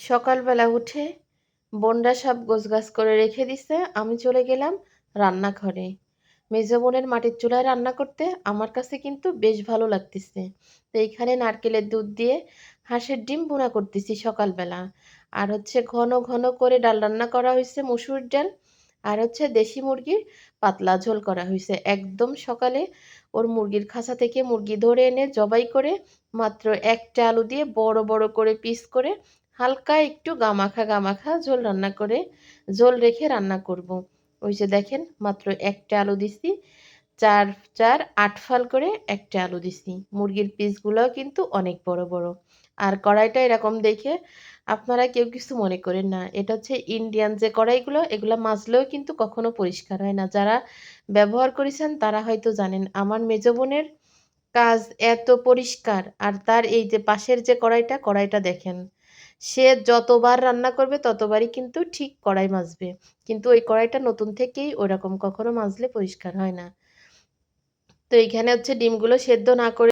সকালবেলা উঠে বোনরা সব গোছগাছ করে রেখে দিছে, আমি চলে গেলাম রান্নাঘরে। মেজো বোনের মাটির চুলায় রান্না করতে আমার কাছে কিন্তু বেশ ভালো লাগতেছে। তো এইখানে নারকেলের দুধ দিয়ে হাঁসের ডিম ভুনা করতেছি সকালবেলা। আর হচ্ছে ঘন ঘন করে ডাল রান্না করা হয়েছে, মসুর ডাল। আর হচ্ছে দেশি মুরগির পাতলা ঝোল করা হয়েছে একদম সকালে। ওর মুরগির খাঁচা থেকে মুরগি ধরে এনে জবাই করে মাত্র একটা আলু দিয়ে বড় বড় করে পিস করে হালকা একটু গামাখা গামাখা ঝোল রান্না করে ঝোল রেখে রান্না করব। ওই যে দেখেন মাত্র একটা আলু দিছি, চার চার আট ফাল করে একটা আলু দিছি। মুরগির পিসগুলোও কিন্তু অনেক বড় বড়। আর কড়াইটা এরকম দেখে আপনারা কেউ কিছু মনে করেন না, এটা হচ্ছে ইন্ডিয়ান যে কড়াইগুলো, এগুলো মাজলেও কিন্তু কখনো পরিষ্কার হয় না। যারা ব্যবহার করেছেন তারা হয়তো জানেন। আমার মেজো বোনের কাজ এত পরিষ্কার, আর তার এই যে পাশের যে কড়াইটা দেখেন, সে যতবার রান্না করবে ততবারই কিন্তু ঠিক কড়াই মাজবে, কিন্তু ওই কড়াইটা নতুন থেকেই ওরকম কখনো মাজলে পরিষ্কার হয় না। তো এইখানে হচ্ছে ডিমগুলো সেদ্ধ না করে